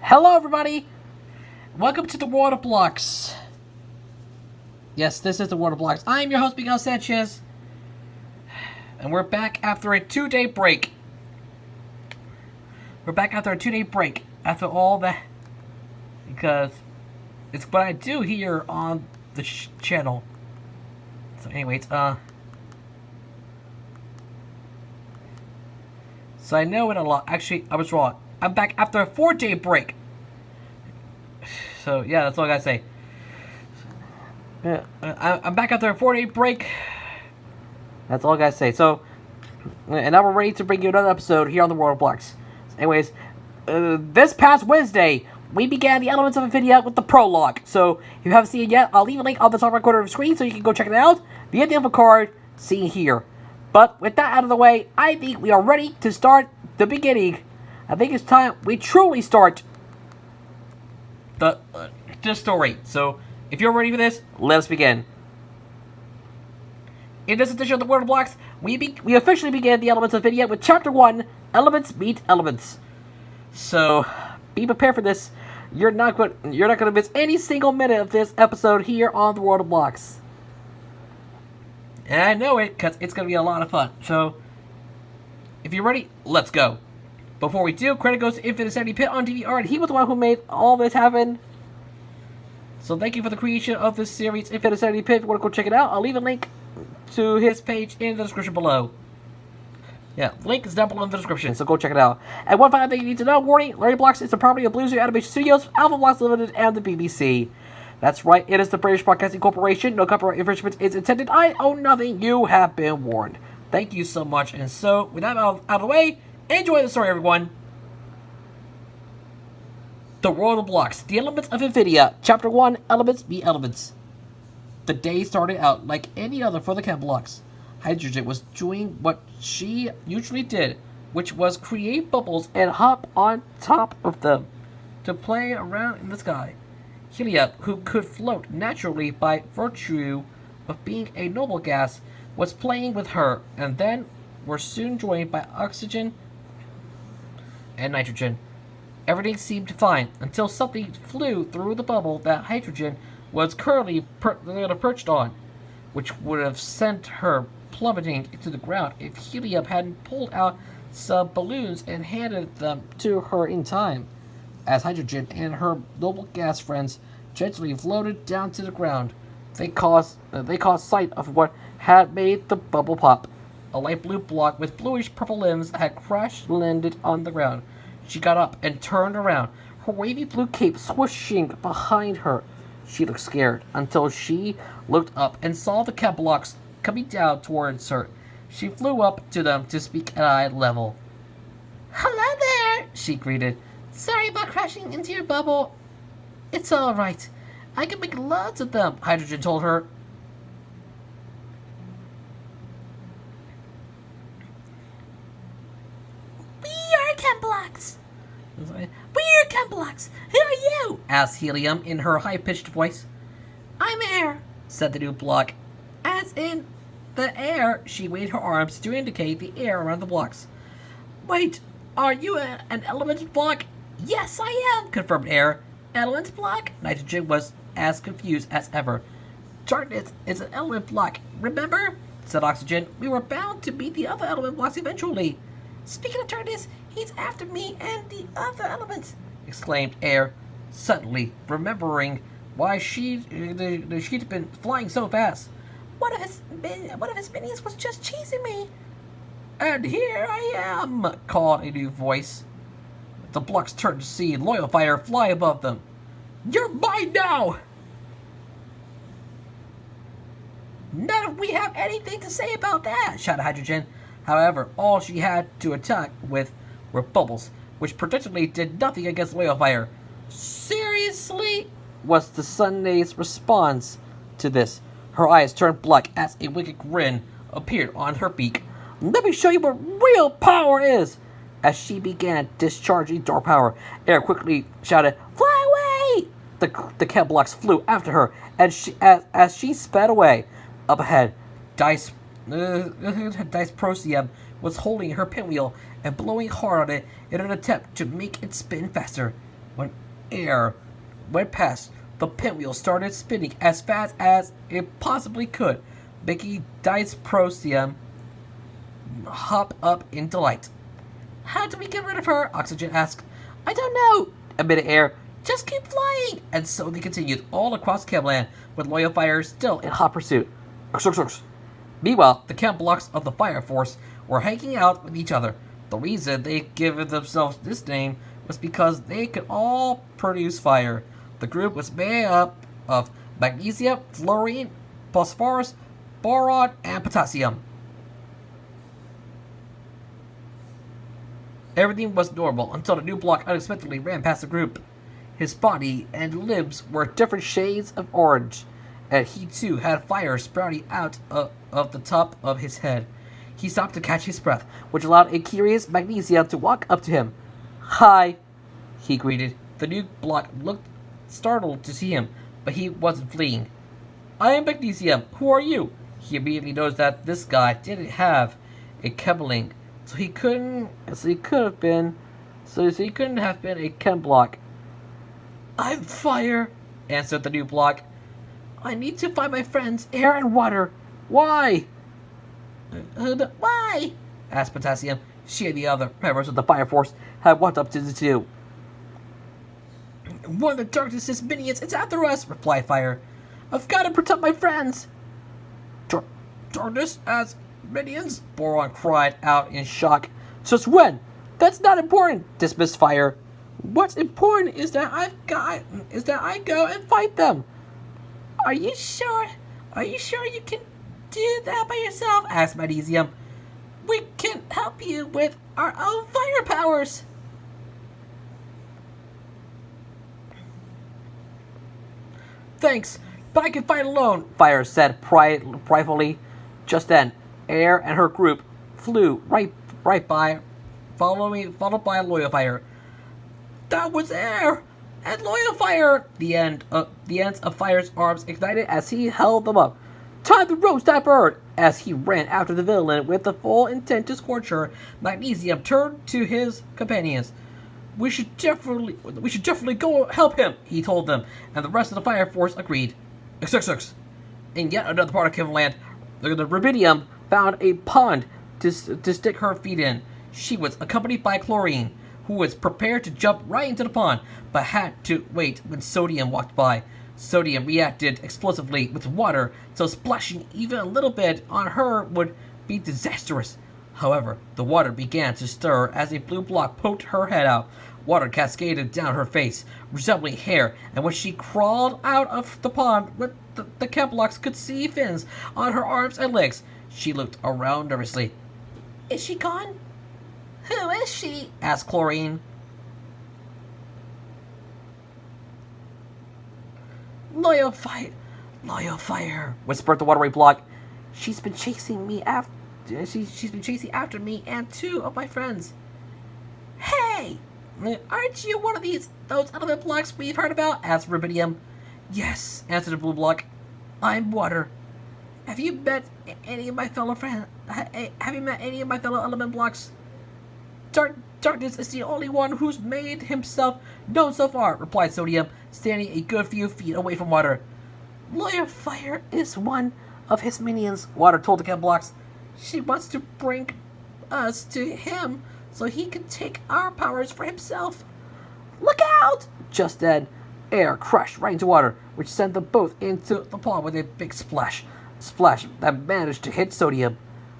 Hello, everybody! Welcome to the World of Blocks. Yes, this is the World of Blocks. I'm your host, Miguel Sanchez. And we're back after a 2-day break. After all that. Because it's what I do here on the channel. So anyways, So I know it a lot. Actually, I was wrong. I'm back after a 4-day break. So, yeah, that's all I gotta say. Yeah, I'm back after a 4-day break. That's all I gotta say. So, and now we're ready to bring you another episode here on the World of Blocks. So anyways, this past Wednesday, we began the Elements of Infinia with the prologue. So, if you haven't seen it yet, I'll leave a link on the top right corner of the screen so you can go check it out via the info card seen here. But with that out of the way, I think we are ready to start the beginning. I think it's time we truly start the story. So, if you're ready for this, let us begin. In this edition of the World of Blocks, we officially began the Elements of Infinia with Chapter 1, Elements Meet Elements. So, be prepared for this. You're not going to miss any single minute of this episode here on the World of Blocks. And I know it, because it's going to be a lot of fun. So, if you're ready, let's go. Before we do, credit goes to Infinite Sanity Pit on DVR, and he was the one who made all this happen. So thank you for the creation of this series, Infinite Sanity Pit. If you want to go check it out, I'll leave a link to his page in the description below. Yeah, link is down below in the description, so go check it out. And one final thing you need to know, warning, Learning Blocks is the property of Blue Zoo Animation Studios, Alpha Blocks Limited, and the BBC. That's right, it is the British Broadcasting Corporation. No copyright infringement is intended. I own nothing. You have been warned. Thank you so much. And so, with that out of the way, enjoy the story, everyone. The World of Blocks, The Elements of Infinia, Chapter 1, Elements Meet Elements. The day started out like any other for the Chem Blocks. Hydrogen was doing what she usually did, which was create bubbles and hop on top of them to play around in the sky. Helium, who could float naturally by virtue of being a noble gas, was playing with her, and then were soon joined by oxygen and nitrogen. Everything seemed fine until something flew through the bubble that hydrogen was currently perched on, which would have sent her plummeting to the ground if Helium hadn't pulled out some balloons and handed them to her in time. As hydrogen and her noble gas friends gently floated down to the ground, they caught sight of what had made the bubble pop. A light blue block with bluish purple limbs had crash-landed on the ground. She got up and turned around, her wavy blue cape swooshing behind her. She looked scared until she looked up and saw the Chem Blocks coming down towards her. She flew up to them to speak at eye level. "Hello there," she greeted. "Sorry about crashing into your bubble." "It's all right. I can make loads of them," Hydrogen told her. "We are Chem Blocks." "We're Chem Blocks. Who are you?" asked Helium in her high-pitched voice. "I'm Air," said the new block. As in the air, she waved her arms to indicate the air around the blocks. "Wait, are you an element block?" "Yes, I am," confirmed Air. "Element block?" Nitrogen was as confused as ever. "Darkness is an element block, remember?" said Oxygen. "We were bound to meet the other element blocks eventually." "Speaking of darkness, he's after me and the other elements," exclaimed Air, suddenly remembering why she'd been flying so fast. One of his minions was just chasing me." "And here I am," called a new voice. The blocks turned to see Loyal Fire fly above them. "You're mine now!" "None of we have anything to say about that," shouted Hydrogen. However, all she had to attack with were bubbles, which predictably did nothing against Loyal Fire. "Seriously?" was the Sunday's response to this. Her eyes turned black as a wicked grin appeared on her beak. "Let me show you what real power is!" As she began discharging dark power, Air quickly shouted, "Fly away!" The Chem Blocks flew after her, and as she sped away. Up ahead, Dice Procyon was holding her pinwheel and blowing hard on it in an attempt to make it spin faster. When air went past, the pinwheel started spinning as fast as it possibly could, making Dysprosium hop up in delight. How do we get rid of her? Oxygen asked. I don't know, admitted Air. Just keep flying! And so they continued all across Camland, with Loyal Fire still in hot pursuit. Meanwhile, the Camp Blocks of the Fire Force were hanging out with each other. The reason they given themselves this name was because they could all produce fire. The group was made up of magnesium, fluorine, phosphorus, boron, and potassium. Everything was normal until the new block unexpectedly ran past the group. His body and limbs were different shades of orange, and he too had fire sprouting out of the top of his head. He stopped to catch his breath, which allowed a curious Magnesium to walk up to him. Hi, he greeted. The new block looked startled to see him, but he wasn't fleeing. I am Magnesium. Who are you? He immediately noticed that this guy didn't have a Chemlink, so he couldn't have been a Chem block. I'm fire, answered the new block. I need to find my friends, air and water. Why? Why? Asked Potassium. She and the other members of the Fire Force had walked up to the two. One of the darkness's minions is after us, replied Fire. I've got to protect my friends. Darkness as minions? Boron cried out in shock. Since when? That's not important, dismissed Fire. What's important is that I go and fight them. Are you sure? Are you sure you can do that by yourself? Asked Magnesium. We can help you with our own fire powers. Thanks, but I can fight alone, Fire said pridefully. Just then, Air and her group flew right by, followed by Loyal Fire. That was Air and Loyal Fire. The ends of Fire's arms ignited as he held them up. Time to roast that bird! As he ran after the villain with the full intent to scorch her, Magnesium turned to his companions. We should definitely go help him, he told them, and the rest of the Fire Force agreed. XXX. In yet another part of Kimberland, the Rubidium found a pond to stick her feet in. She was accompanied by Chlorine, who was prepared to jump right into the pond, but had to wait when Sodium walked by. Sodium reacted explosively with water, so splashing even a little bit on her would be disastrous. However, the water began to stir as a blue block poked her head out. Water cascaded down her face, resembling hair, and when she crawled out of the pond, the Chem blocks could see fins on her arms and legs. She looked around nervously. Is she gone? Who is she? Asked Chlorine. Loyal Fire, whispered the watery block. She's been chasing me after. She's been chasing after me and two of my friends. Hey, aren't you one of those element blocks we've heard about? Asked Rubidium. Yes, answered the blue block. I'm water. Have you met any of my fellow friends? Have you met any of my fellow element blocks? Darkness is the only one who's made himself known so far, replied Sodium, standing a good few feet away from Water. Loyal Fire is one of his minions, Water told the Chem blocks. She wants to bring us to him so he can take our powers for himself. Look out! Just then, Air crashed right into Water, which sent them both into the pond with a big splash that managed to hit Sodium.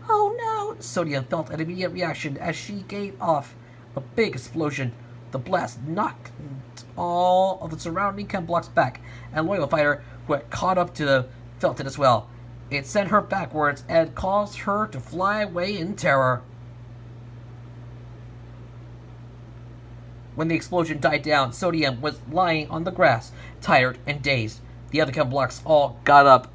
Oh no! Sodium felt an immediate reaction as she gave off a big explosion. The blast knocked all of the surrounding Chem blocks back, and Loyal Fire, who had caught up to them, felt it as well. It sent her backwards and caused her to fly away in terror. When the explosion died down, Sodium was lying on the grass, tired and dazed. The other Chem blocks all got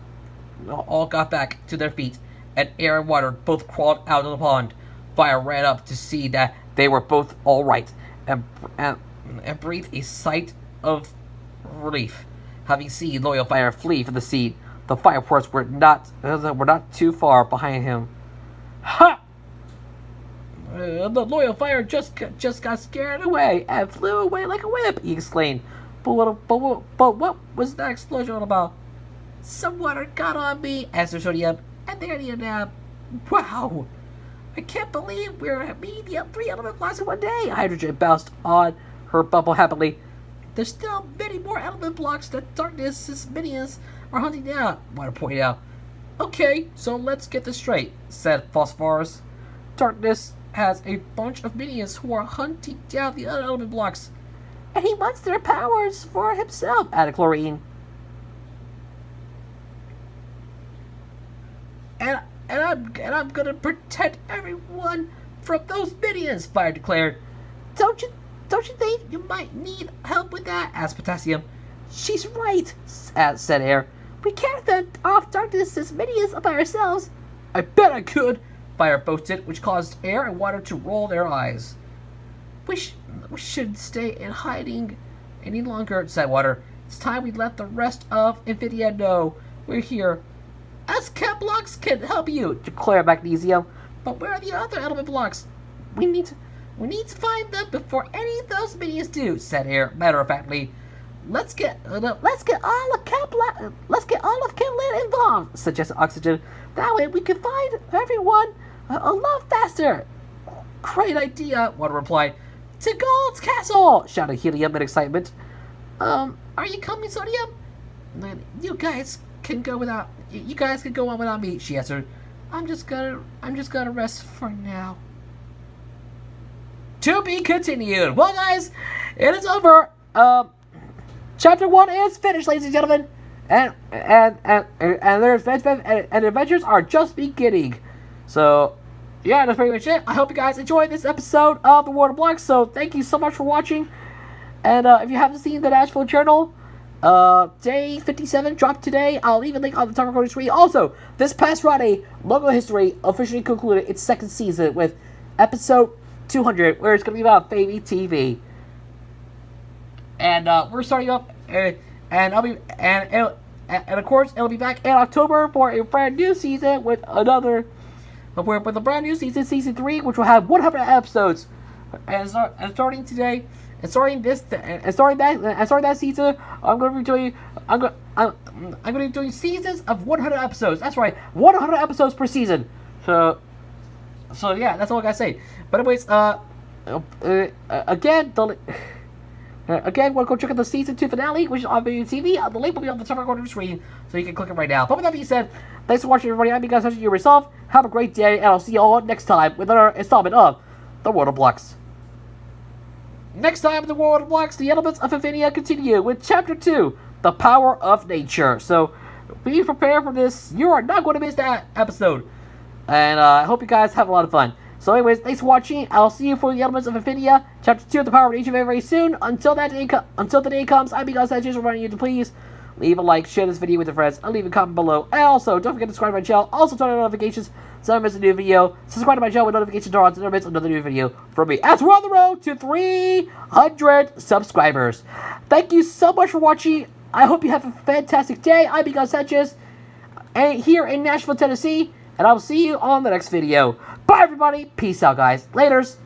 back to their feet, and Air and Water both crawled out of the pond. Fire ran up to see that they were both all right, and breathed a sigh of relief. Having seen Loyal Fire flee from the scene, the Fire Force were not too far behind him. Ha! The the loyal fire just got scared away and flew away like a whip, he exclaimed. But what was that explosion all about? Some water got on me, answered Sodium, and there you nap. Wow! I can't believe we're meeting the 3 element blocks in one day. Hydrogen bounced on her bubble happily. There's still many more element blocks that Darkness's minions are hunting down, Water pointed out. Okay, so let's get this straight, said Phosphorus. Darkness has a bunch of minions who are hunting down the other element blocks. And he wants their powers for himself, added Chlorine. And I'm gonna protect everyone from those minions, Fire declared. Don't you think you might need help with that? Asked Potassium. She's right, said Air. We can't fend off Darkness's minions by ourselves. I bet I could, Fire boasted, which caused Air and Water to roll their eyes. We shouldn't stay in hiding any longer, said Water. It's time we let the rest of Infinia know we're here. Us chem blocks can help you, declared Magnesium. But where are the other element blocks? We need to find them before any of those minions do, said Air matter-of-factly. Let's get all of Kentland involved, suggested Oxygen. That way we can find everyone a lot faster. Great idea, Water replied. To Gold's Castle, shouted Helium in excitement. Are you coming, Sodium? You guys can go on without me, she answered. I'm just gonna rest for now. To be continued. Well, guys, it is over. Chapter 1 is finished, ladies and gentlemen, and their adventures are just beginning. So, yeah, that's pretty much it. I hope you guys enjoyed this episode of the World of Blocks. So, thank you so much for watching. And if you haven't seen the Nashville Journal, day 57 dropped today. I'll leave a link on the top recording screen. Also, this past Friday, Logo History officially concluded its 2nd season with episode 200, where it's going to be about baby TV. And we're starting up, and of course it'll be back in October for a brand new season with a brand new season, season 3, which will have 100 episodes. And starting that season, I'm going to be doing seasons of 100 episodes. That's right, 100 episodes per season. So yeah, that's all I gotta say. But anyways, again, we'll go check out the season 2 finale, which is on video TV. The link will be on the top right corner of the screen, so you can click it right now. But with that being said, thanks for watching, everybody. I'm you guys touching you yourself. Have a great day, and I'll see you all next time with another installment of The World of Blocks. Next time in The World of Blocks, the elements of Infinia continue with Chapter 2, The Power of Nature. So be prepared for this. You are not going to miss that episode. And I hope you guys have a lot of fun. So anyways, thanks for watching. I'll see you for the elements of Infinia, Chapter 2 of the Power of Nature very, very soon. Until the day comes, I'm you guys just reminding you to please leave a like, share this video with your friends, and leave a comment below. And also, don't forget to subscribe to my channel. Also, turn on notifications so I don't miss a new video. Subscribe to my channel with notifications turned on so I don't miss another new video from me. As we're on the road to 300 subscribers. Thank you so much for watching. I hope you have a fantastic day. I'm Miguel Sanchez, here in Nashville, Tennessee. And I will see you on the next video. Bye, everybody. Peace out, guys. Laters.